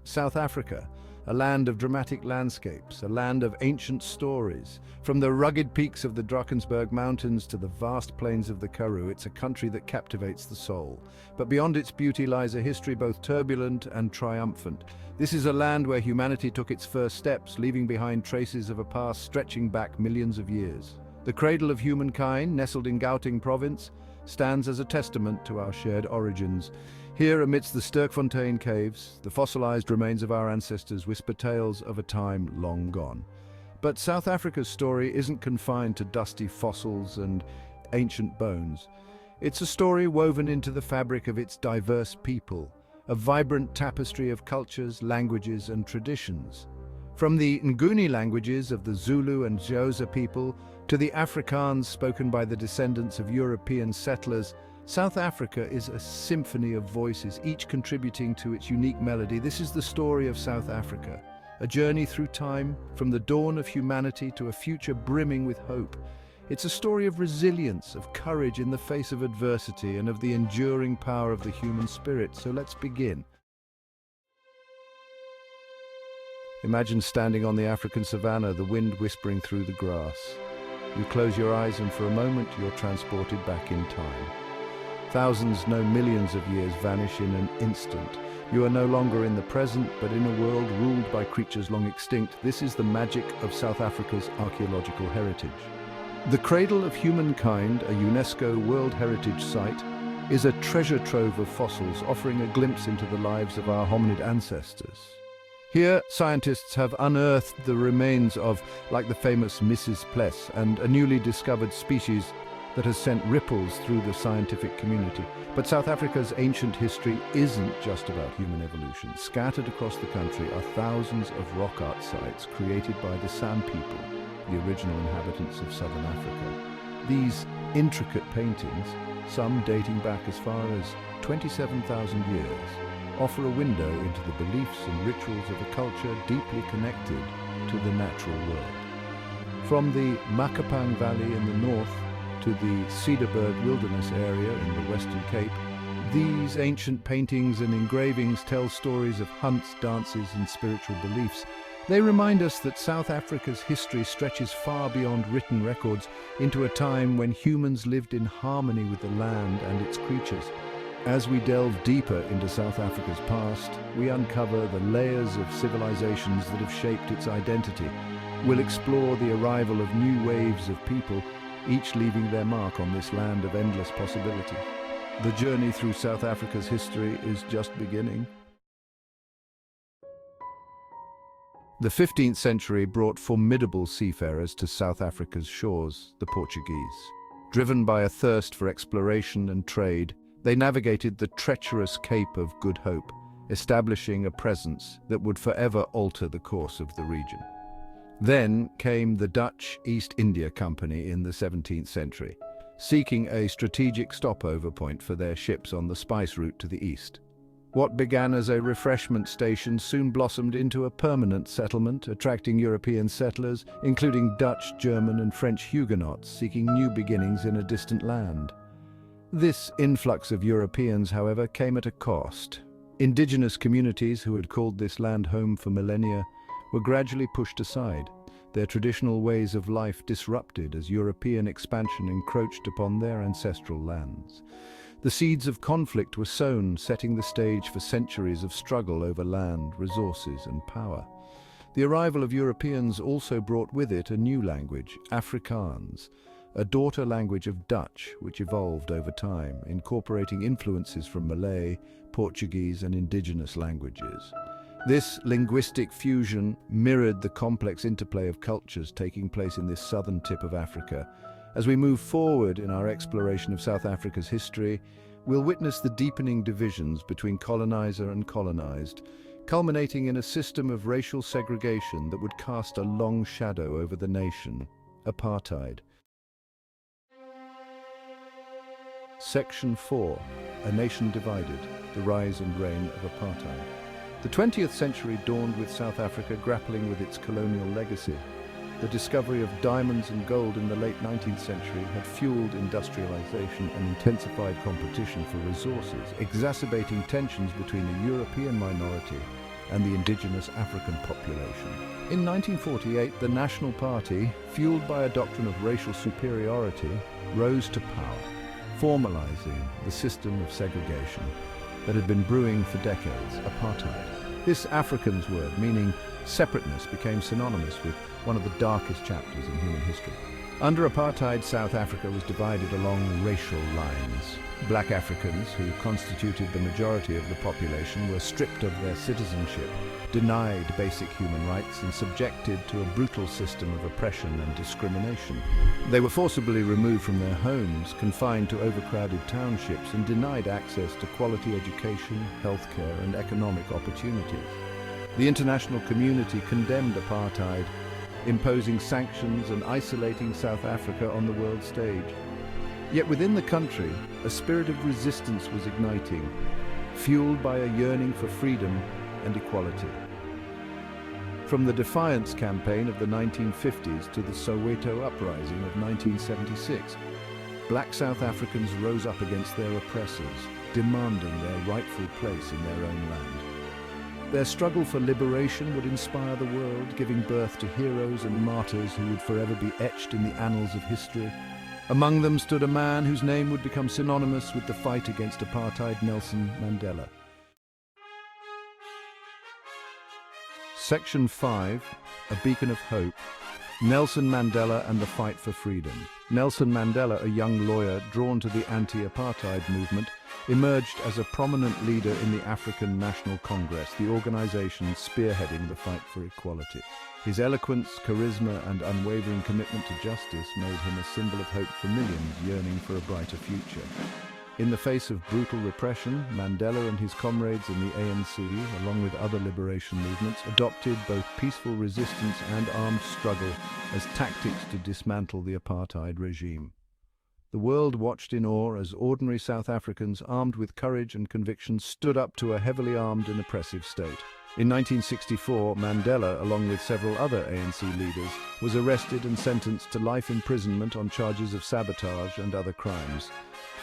South Africa, a land of dramatic landscapes, a land of ancient stories. From the rugged peaks of the Drakensberg Mountains to the vast plains of the Karoo, it's a country that captivates the soul. But beyond its beauty lies a history both turbulent and triumphant. This is a land where humanity took its first steps, leaving behind traces of a past stretching back millions of years. The cradle of humankind, nestled in Gauteng province, stands as a testament to our shared origins. Here, amidst the Sterkfontein caves, the fossilized remains of our ancestors whisper tales of a time long gone. But South Africa's story isn't confined to dusty fossils and ancient bones. It's a story woven into the fabric of its diverse people, a vibrant tapestry of cultures, languages, and traditions. From the Nguni languages of the Zulu and Xhosa people to the Afrikaans spoken by the descendants of European settlers, South Africa is a symphony of voices, each contributing to its unique melody. This is the story of South Africa, a journey through time, from the dawn of humanity to a future brimming with hope. It's a story of resilience, of courage in the face of adversity, and of the enduring power of the human spirit. So let's begin. Imagine standing on the African savanna, the wind whispering through the grass. You close your eyes and for a moment you're transported back in time. Thousands, no millions of years vanish in an instant. You are no longer in the present, but in a world ruled by creatures long extinct. This is the magic of South Africa's archaeological heritage. The Cradle of Humankind, a UNESCO World Heritage Site, is a treasure trove of fossils offering a glimpse into the lives of our hominid ancestors. Here, scientists have unearthed the remains of, like the famous Mrs. Pless, and a newly discovered species that has sent ripples through the scientific community. But South Africa's ancient history isn't just about human evolution. Scattered across the country are thousands of rock art sites created by the San people, the original inhabitants of southern Africa. These intricate paintings, some dating back as far as 27,000 years, offer a window into the beliefs and rituals of a culture deeply connected to the natural world. From the Makapang Valley in the north to the Cederberg Wilderness area in the Western Cape, these ancient paintings and engravings tell stories of hunts, dances, and spiritual beliefs. They remind us that South Africa's history stretches far beyond written records into a time when humans lived in harmony with the land and its creatures. As we delve deeper into South Africa's past, we uncover the layers of civilizations that have shaped its identity. We'll explore the arrival of new waves of people, each leaving their mark on this land of endless possibility. The journey through South Africa's history is just beginning. The 15th century brought formidable seafarers to South Africa's shores, the Portuguese. Driven by a thirst for exploration and trade, they navigated the treacherous Cape of Good Hope, establishing a presence that would forever alter the course of the region. Then came the Dutch East India Company in the 17th century, seeking a strategic stopover point for their ships on the spice route to the east. What began as a refreshment station soon blossomed into a permanent settlement, attracting European settlers, including Dutch, German, and French Huguenots seeking new beginnings in a distant land. This influx of Europeans, however, came at a cost. Indigenous communities who had called this land home for millennia were gradually pushed aside, their traditional ways of life disrupted as European expansion encroached upon their ancestral lands. The seeds of conflict were sown, setting the stage for centuries of struggle over land, resources, and power. The arrival of Europeans also brought with it a new language, Afrikaans, a daughter language of Dutch, which evolved over time, incorporating influences from Malay, Portuguese, and indigenous languages. This linguistic fusion mirrored the complex interplay of cultures taking place in this southern tip of Africa. As we move forward in our exploration of South Africa's history, we'll witness the deepening divisions between colonizer and colonized, culminating in a system of racial segregation that would cast a long shadow over the nation: apartheid. Section 4. A Nation Divided: The Rise and Reign of Apartheid. The 20th century dawned with South Africa grappling with its colonial legacy. The discovery of diamonds and gold in the late 19th century had fueled industrialization and intensified competition for resources, exacerbating tensions between the European minority and the indigenous African population. In 1948, the National Party, fueled by a doctrine of racial superiority, rose to power, formalizing the system of segregation that had been brewing for decades, apartheid. This Afrikaans word, meaning separateness, became synonymous with one of the darkest chapters in human history. Under apartheid, South Africa was divided along racial lines. Black Africans, who constituted the majority of the population, were stripped of their citizenship, denied basic human rights, and subjected to a brutal system of oppression and discrimination. They were forcibly removed from their homes, confined to overcrowded townships, and denied access to quality education, healthcare, and economic opportunities. The international community condemned apartheid, imposing sanctions and isolating South Africa on the world stage. Yet within the country, a spirit of resistance was igniting, fueled by a yearning for freedom and equality. From the Defiance campaign of the 1950s to the Soweto uprising of 1976, black South Africans rose up against their oppressors, demanding their rightful place in their own land. Their struggle for liberation would inspire the world, giving birth to heroes and martyrs who would forever be etched in the annals of history. Among them stood a man whose name would become synonymous with the fight against apartheid, Nelson Mandela. Section 5, A Beacon of Hope, Nelson Mandela and the Fight for Freedom. Nelson Mandela, a young lawyer drawn to the anti-apartheid movement, emerged as a prominent leader in the African National Congress, the organization spearheading the fight for equality. His eloquence, charisma, and unwavering commitment to justice made him a symbol of hope for millions yearning for a brighter future. In the face of brutal repression, Mandela and his comrades in the ANC, along with other liberation movements, adopted both peaceful resistance and armed struggle as tactics to dismantle the apartheid regime. The world watched in awe as ordinary South Africans, armed with courage and conviction, stood up to a heavily armed and oppressive state. In 1964, Mandela, along with several other ANC leaders, was arrested and sentenced to life imprisonment on charges of sabotage and other crimes.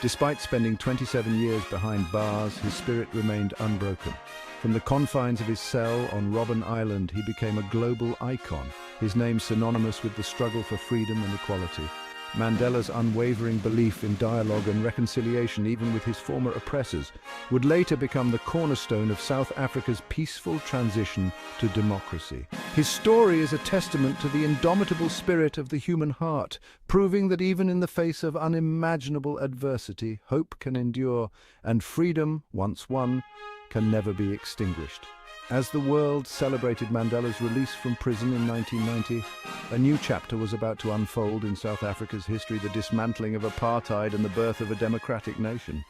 Despite spending 27 years behind bars, his spirit remained unbroken. From the confines of his cell on Robben Island, he became a global icon, his name synonymous with the struggle for freedom and equality. Mandela's unwavering belief in dialogue and reconciliation, even with his former oppressors, would later become the cornerstone of South Africa's peaceful transition to democracy. His story is a testament to the indomitable spirit of the human heart, proving that even in the face of unimaginable adversity, hope can endure, and freedom, once won, can never be extinguished. As the world celebrated Mandela's release from prison in 1990, a new chapter was about to unfold in South Africa's history, the dismantling of apartheid and the birth of a democratic nation.